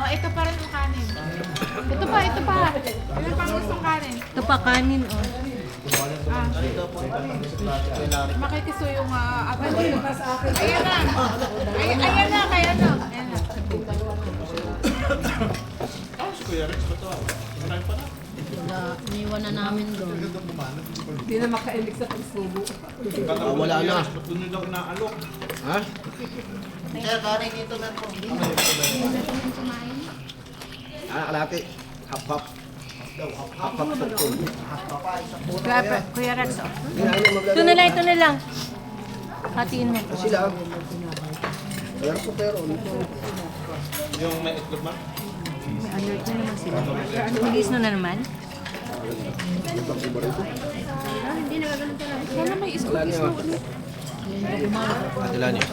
Oh, ito pa rin yung kanin. Ito pa. Ano pang gustong kanin? Ito pa kanin, oh. Makikisuyo yung ate. Ayan na. Ayan na, kaya na. Ayan na. Si Kuya Rex, ba't ito? Marami pa na. Wala, iniwan na namin doon. Hindi na makailig sa pagsubo. Wala na. Ba't doon nyo daw inaalok? Ha? Kaya kanin dito na po. Kalati. Hap-hap. Hap-hap tukol. Kuya Rex, oh. Ito na lang. Hatiin mo. Sila. Meron po pero. Yung may itlog man? May alert na naman sila. Bilis na naman. Wala may isko-isko. Adila niyo.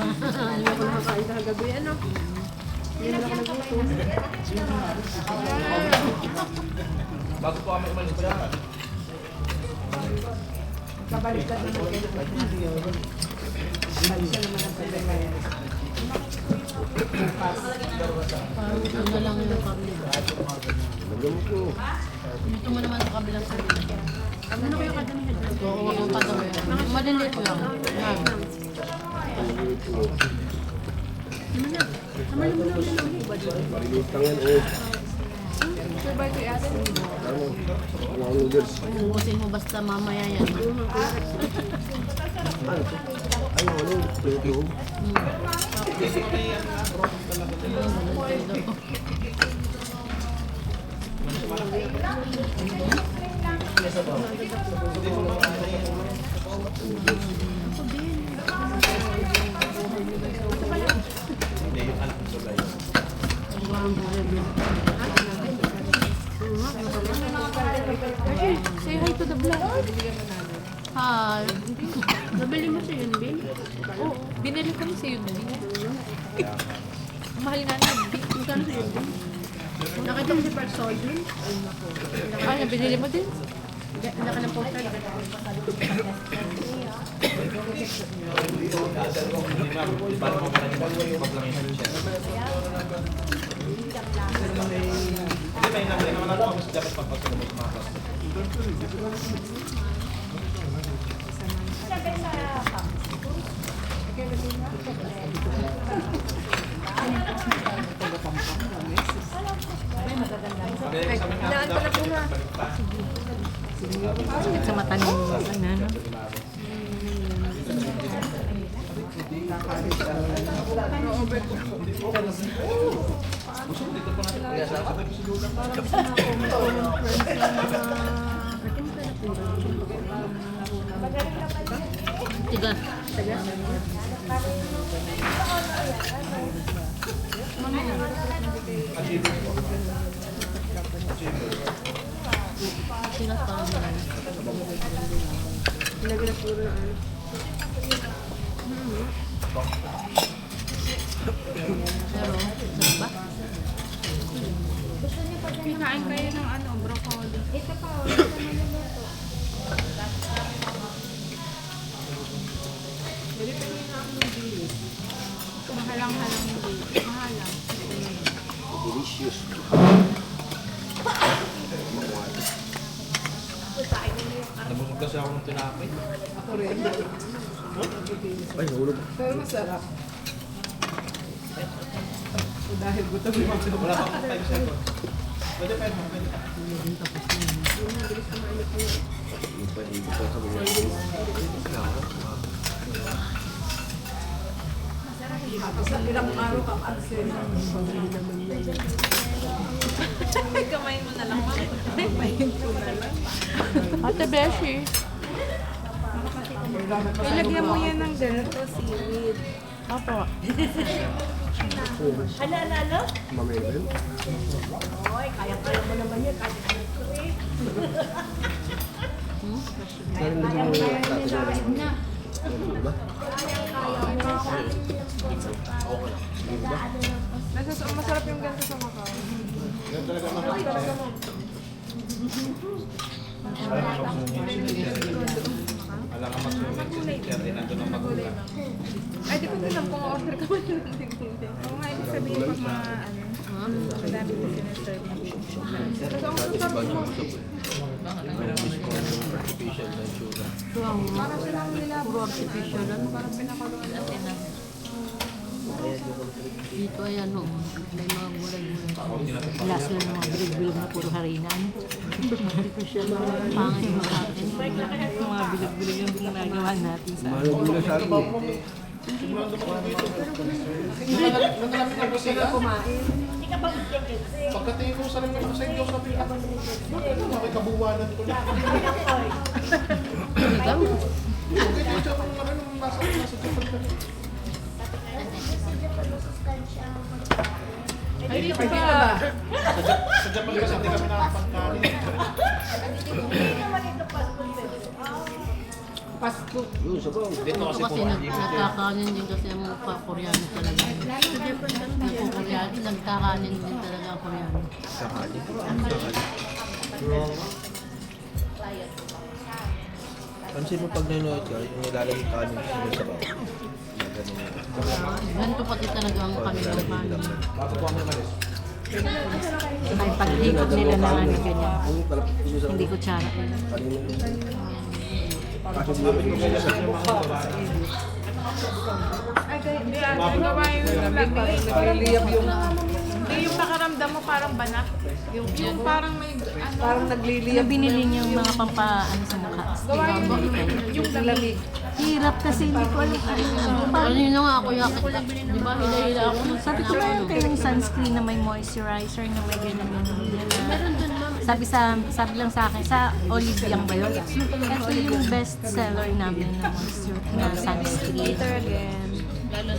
Bago po kami umalis pa yan. Kabaliktad naman kayo. Baliktad naman ang problema yan. Parang ano lang yung kabila. Dito mo naman sa kabilang kabila. Ano kayo kadamihan? Oo, wag mong kadamihan. Maliliit lang. Yan. Malilitang yan eh. Survive ko ate. Ano ang noodles? Ubusin mo basta mamaya yan. Ay, ano? Tuyo. Hindi, yung anak ng sabay. Say hi to the vlog. Hi. Nabili mo siya yun, Bin? Oh, binili ko sa yun. Mahal nga na. Magkano siya yun, Bin? Nakita mo si Park Seo-joon? Ah, nabinili mo din? Laka ng poster. Hindi ma'am, paano mo pala yung paglangihan siya? Hindi, may naman ako mas dapat pagpasunod mga plastic. Daan ko na po na. Sa mata ni ano. Tiga. Tiga pa. Pero, sarap ba? Kinain kayo ng ano, broccoli. Ito pa, Mahalang-halang hindi. Mahalang. Delicious. Nabusog kasi ako ng tinapay. Ako rin. Ay, nahulog. Pero masarap. Dahil gutom yung mga Wala pa akong 5 seconds. Pwede pa yun, pwede pa. Sa ilang araw kang absent. Kamay mo na lang, ma'am. Mayin ko na lang. Ate Beshi. Ilagyan mo yan ng ganito seaweed. Opo. Mamaya. Masarap yung ganito sa Macau. Yan talaga mga talaga mo. Alam ka mag-swimming si Teacher, nandun ang magulang. Ay, di ko din lang kung Nag-order ka ba ng tigulay? Oo nga, ibig sabihin pag mga ano, madami ko sinaserve na fish. Kasi ang sarap mo. Artificial na itsura. Ito ang puro artificial. Ano parang pinakuluan natin na. Dito ay ano, may mga gulay-gulay. Wala sila ng mga bilog-bilog na puro harina. Artificial. Pangit yung sa atin. Yung mga bilog-bilog yung ginagawa natin sa atin. Mahal sa akin eh. Nangalapit na po sila. Pagkatingin ko sa lamin ko sa inyo, sabi ko, may kabuwanan ko na. Okay, dito ako nasa Japan ka. Ay, dito ba? Sa Japan kasi hindi kami nakapagkain. Pasko. Yun, sabaw. Dito kasi Kasi nagkakanin din kasi ang mga Koreano talaga. Nagko-Koreano, nagkakanin din talaga ang Koreano. Sakali. Pansin mo pag nanonood ka, yung nilalagay kanin sa sabaw. Ganito pati talaga ang kanilang kanin. Bago po kami umalis. Ay, pag-ikot nila na ano ganyan. Hindi ko tsara. Ay, hindi ate, gawa yung Naliliyap yung... Hindi yung nakaramdam mo parang banak. Yung parang may ano. Parang nagliliyap. Yung binili niyo yung mga pampaano sa mukha. Gawa yung lamig. Hirap kasi hindi ko alam ano yun nga ako yakit. Di ba hila-hila ako nung Sabi ko meron kayong sunscreen na may moisturizer na may ganyan. Meron dun ma'am. Sabi lang sa akin, sa Oliviang ba yun? Ito yung best seller namin na moisture na sunscreen. Later again. Lalo